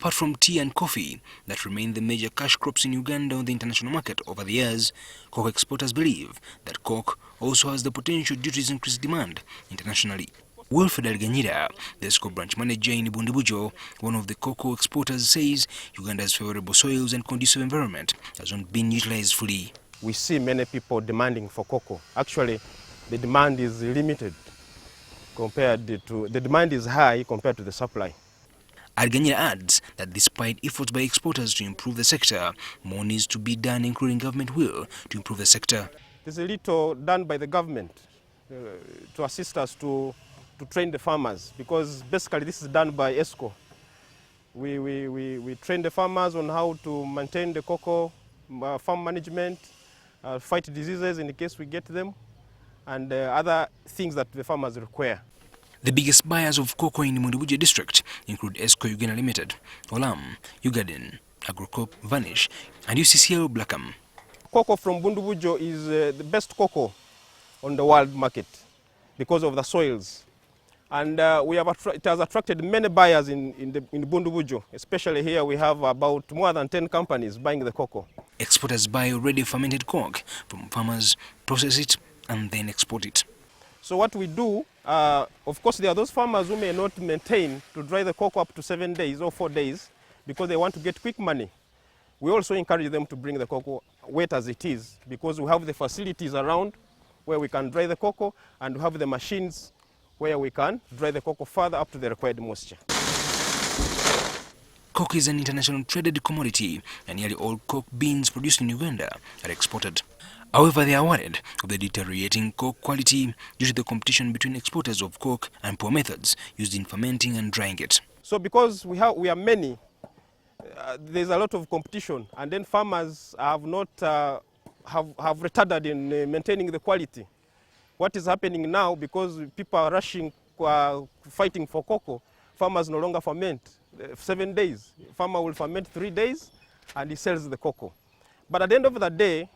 Apart from tea and coffee that remain the major cash crops in Uganda on the international market over the years, cocoa exporters believe that cocoa also has the potential due to its increased demand internationally. Wilfred Alganyira, the ESCO branch manager in Bundibugyo, one of the cocoa exporters, says Uganda's favorable soils and conducive environment has not been utilized fully. We see many people demanding for cocoa. Actually, the demand is limited the demand is high compared to the supply. Alganyira adds that despite efforts by exporters to improve the sector, more needs to be done, including government will, to improve the sector. There's a little done by the government to assist us to train the farmers, because basically this is done by ESCO. We train the farmers on how to maintain the cocoa, farm management, fight diseases in case we get them, and other things that the farmers require. The biggest buyers of cocoa in the Bundibugyo district include ESCO Uganda Limited, Olam, Ugaden, Agrocop, Vanish, and UCCL Blackham. Cocoa from Bundibugyo is the best cocoa on the world market because of the soils. And it has attracted many buyers in Bundibugyo. Especially here we have about more than 10 companies buying the cocoa. Exporters buy already fermented cocoa from farmers, process it, and then export it. So what we do, of course, there are those farmers who may not maintain to dry the cocoa up to 7 days or 4 days because they want to get quick money. We also encourage them to bring the cocoa wet as it is, because we have the facilities around where we can dry the cocoa, and we have the machines where we can dry the cocoa further up to the required moisture. Cocoa is an international traded commodity, and nearly all cocoa beans produced in Uganda are exported. However, they are worried of the deteriorating cocoa quality due to the competition between exporters of cocoa and poor methods used in fermenting and drying it. So because we are many, there's a lot of competition, and then farmers have not have retarded in maintaining the quality. What is happening now, because people are rushing, fighting for cocoa, farmers no longer ferment 7 days. Farmer will ferment 3 days and he sells the cocoa. But at the end of the day,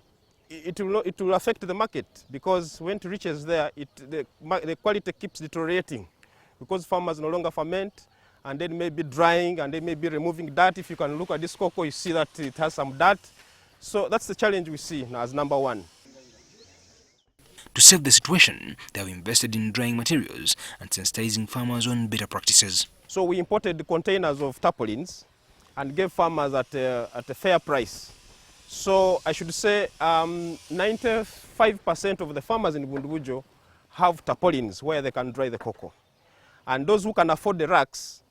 it will affect the market, because when it reaches there, the quality keeps deteriorating, because farmers no longer ferment, and then maybe drying, and they may be removing dirt. If you can look at this cocoa, you see that it has some dirt. So that's the challenge we see now as number one. To save the situation, they have invested in drying materials and sensitizing farmers on better practices. So we imported the containers of tarpaulins and gave farmers at a fair price. So I should say 95% of the farmers in Bundibugyo have tarpaulins where they can dry the cocoa. And those who can afford the racks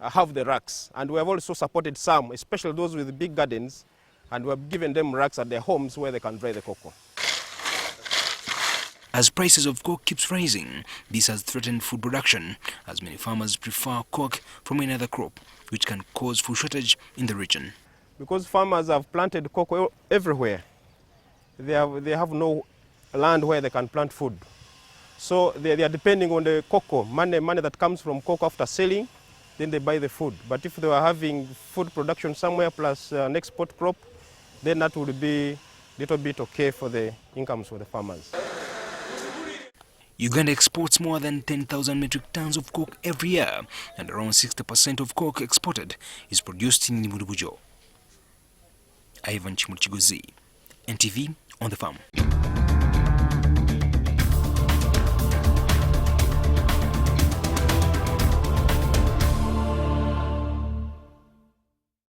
have the racks. And we have also supported some, especially those with big gardens, and we have given them racks at their homes where they can dry the cocoa. As prices of cocoa keeps rising, this has threatened food production, as many farmers prefer cocoa from another crop, which can cause food shortage in the region. Because farmers have planted cocoa everywhere, they have no land where they can plant food. So they are depending on the cocoa, money that comes from cocoa after selling, then they buy the food. But if they were having food production somewhere plus an export crop, then that would be a little bit okay for the incomes for the farmers. Uganda exports more than 10,000 metric tons of cocoa every year, and around 60% of cocoa exported is produced in Bundibugyo. Ivan Chimulchigozi, NTV on the farm.